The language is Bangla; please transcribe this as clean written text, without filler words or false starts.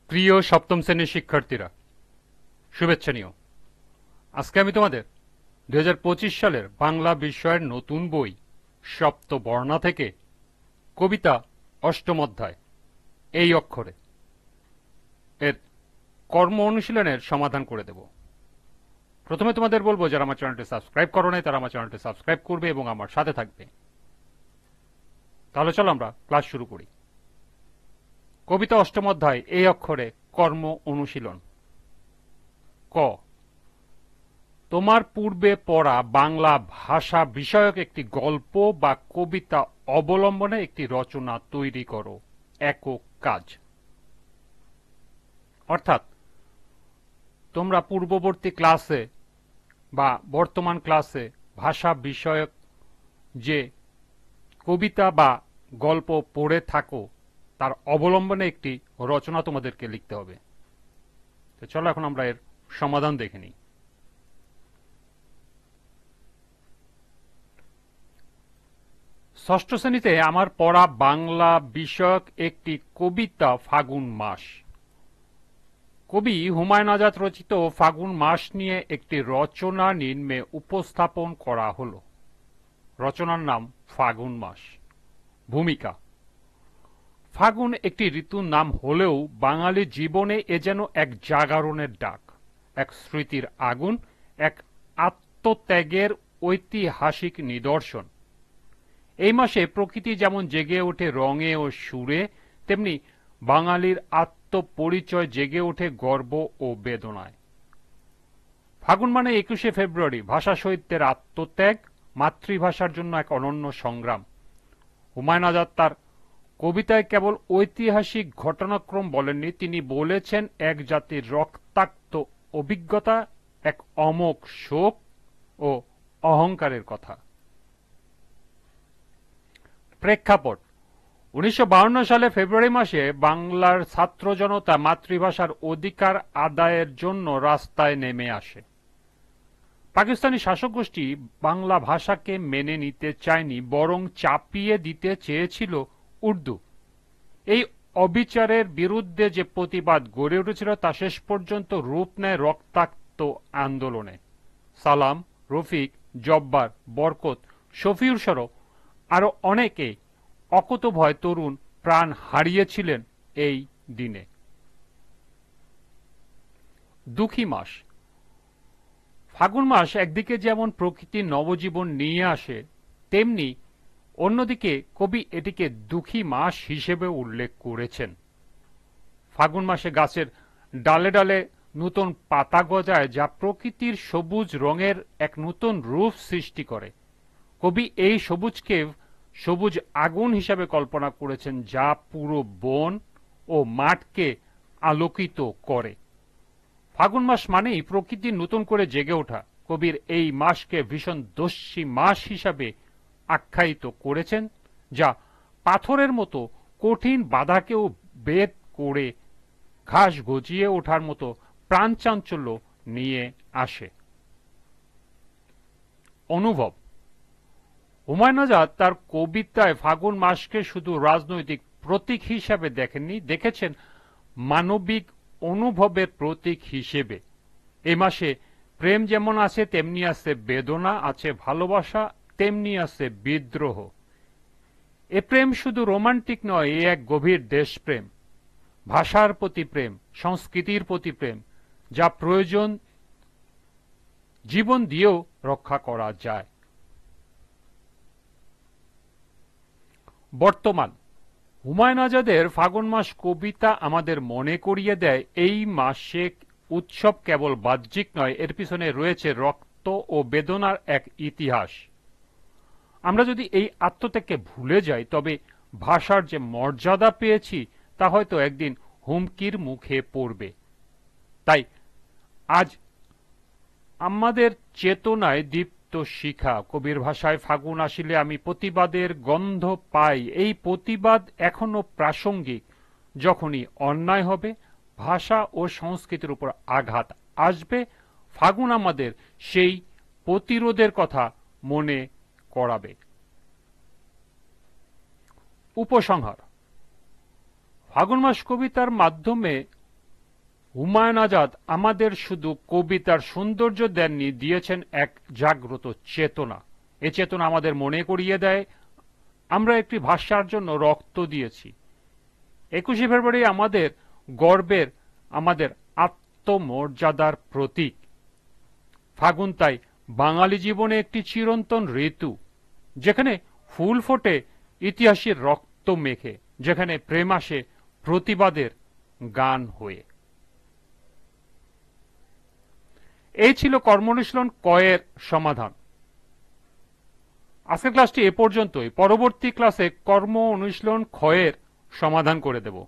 প্রিয় সপ্তম শ্রেণীর শিক্ষার্থীরা, শুভেচ্ছা নিও। আজকে আমি তোমাদের 2025 সালের বাংলা বিষয়ের নতুন বই সপ্তবর্ণা থেকে কবিতা অষ্টম অধ্যায় এই অক্ষরে এর কর্ম অনুশীলনের সমাধান করে দেব। প্রথমে তোমাদের বলবো, যারা আমার চ্যানেলটি সাবস্ক্রাইব করো নাই তারা আমার চ্যানেলটি সাবস্ক্রাইব করবে এবং আমার সাথে থাকবে। তাহলে চলো আমরা ক্লাস শুরু করি। কবিতা অষ্টম অধ্যায় এই অক্ষরে কর্ম অনুশীলন। ক, তোমার পূর্বে পড়া বাংলা ভাষা বিষয়ক একটি গল্প বা কবিতা অবলম্বনে একটি রচনা তৈরি করো। একক কাজ। অর্থাৎ তোমরা পূর্ববর্তী ক্লাসে বা বর্তমান ক্লাসে ভাষা বিষয়ক যে কবিতা বা গল্প পড়ে থাকো তার অবলম্বনে একটি রচনা তোমাদেরকে লিখতে হবে। তো চলো এখন আমরা এর সমাধান দেখে নিই। ষষ্ঠ শ্রেণীতে আমার পড়া বাংলা বিষয়ক একটি কবিতা ফাগুন মাস। কবি হুমায়ুন আজাদ রচিত ফাগুন মাস নিয়ে একটি রচনা নিম্নে উপস্থাপন করা হল। রচনার নাম ফাগুন মাস। ভূমিকা: ফাগুন একটি ঋতুর নাম হলেও বাঙালি জীবনে এ যেন এক জাগরণের ডাক, এক স্মৃতির আগুন, এক আত্মত্যাগের ঐতিহাসিক নিদর্শন। এই মাসে প্রকৃতি যেমন জেগে ওঠে রঙে ও সুরে, তেমনি বাঙালির আত্মপরিচয় জেগে ওঠে গর্ব ও বেদনায়। ফাগুন মানে 21শে ফেব্রুয়ারি, ভাষা শহীদদের আত্মত্যাগ, মাতৃভাষার জন্য এক অনন্য সংগ্রাম। হুমায়ুন আজাদ তার কবিতায় কেবল ঐতিহাসিক ঘটনাক্রম বলেননি, তিনি বলেছেন এক জাতির রক্তাক্ত অভিজ্ঞতা, এক অমোঘ শোক ও অহংকারের কথা। প্রেক্ষাপট: 1952 সালে ফেব্রুয়ারি মাসে বাংলার ছাত্র জনতা মাতৃভাষার অধিকার আদায়ের জন্য রাস্তায় নেমে আসে। পাকিস্তানি শাসক গোষ্ঠী বাংলা ভাষাকে মেনে নিতে চায়নি, বরং চাপিয়ে দিতে চেয়েছিল উর্দু। এই অবিচারের বিরুদ্ধে যে প্রতিবাদ গড়ে উঠেছিল তা শেষ পর্যন্ত রূপ নেয় রক্তাক্ত আন্দোলনে। সালাম, রফিক, জব্বার, বরকত, শফিউর সহ আরো অনেকে অকুতোভয় তরুণ প্রাণ হারিয়েছিলেন এই দিনে। দুঃখী মাস: ফাগুন মাস একদিকে যেমন প্রকৃতির নবজীবন নিয়ে আসে, তেমনি অন্যদিকে কবি এটিকে দুঃখী মাস হিসেবে উল্লেখ করেছেন। ফাগুন মাসে গাছের ডালে ডালে নতুন পাতা গজায়, যা প্রকৃতির সবুজ রঙের এক নতুন রূপ সৃষ্টি করে। কবি এই সবুজকে সবুজ আগুন হিসাবে কল্পনা করেছেন, যা পুরো বন ও মাঠকে আলোকিত করে। ফাগুন মাস মানেই প্রকৃতি নতুন করে জেগে ওঠা। কবির এই মাসকে ভীষণ দস্যি মাস হিসাবে আখ্যায়িত করেছেন, যা পাথরের মতো কঠিন বাধাকেও ভেদ করে ঘাস গজিয়ে ওঠার মতো প্রাণচাঞ্চল্য নিয়ে আসে। অনুভব: হুমায়ুন আজাদ তার কবিতায় ফাগুন মাসকে শুধু রাজনৈতিক প্রতীক হিসাবে দেখেননি, দেখেছেন মানবিক অনুভবের প্রতীক হিসেবে। এই মাসে প্রেম যেমন আছে তেমনি আছে বেদনা, আছে ভালোবাসা, তেমনি আছে বিদ্রোহ। এ প্রেম শুধু রোমান্টিক নয়, এ এক গভীর দেশপ্রেম, ভাষার প্রতি প্রেম, সংস্কৃতির প্রতি প্রেম, যা প্রয়োজন জীবন দিয়েও রক্ষা করা যায়। বর্তমান: হুমায়ুন আজাদের ফাগুন মাস কবিতা আমাদের মনে করিয়ে দেয় এই মাসে উৎসব কেবল বাহ্যিক নয়, এর পিছনে রয়েছে রক্ত ও বেদনার এক ইতিহাস। আমরা যদি এই আত্মত্যাগকে ভুলে যাই, তবে ভাষার যে মর্যাদা পেয়েছি তা হয়তো একদিন হুমকির মুখে পড়বে। তাই আজ আমাদের চেতনায় দীপ্ত শিখা। কবির ভাষায় ফাগুন আসিলে আমি প্রতিবাদের গন্ধ পাই। এই প্রতিবাদ এখনো প্রাসঙ্গিক। যখনই অন্যায় হবে, ভাষা ও সংস্কৃতির উপর আঘাত আসবে, ফাগুন আমাদের সেই প্রতিরোধের কথা মনে করাবে। উপসংহার: ফাগুন মাস কবিতার মাধ্যমে হুমায়ুন আজাদ আমাদের শুধু কবিতার সৌন্দর্য দেননি, দিয়েছেন এক জাগ্রত চেতনা। এ চেতনা আমাদের মনে করিয়ে দেয় আমরা একটি ভাষার জন্য রক্ত দিয়েছি। 21শে ফেব্রুয়ারি আমাদের গর্বের, আমাদের আত্মমর্যাদার প্রতীক। ফাগুন তাই বাঙালি জীবনে একটি চিরন্তন ঋতু, যেখানে ফুল ফোটে ইতিহাসের রক্ত মেখে, যেখানে প্রেম আসে প্রতিবাদের গান হয়ে। এই ছিল কর্মনুশীলন কয়ের সমাধান। আজকের ক্লাসটি এ পর্যন্তই। পরবর্তী ক্লাসে কর্ম অনুশীলন ক্ষয়ের সমাধান করে দেব।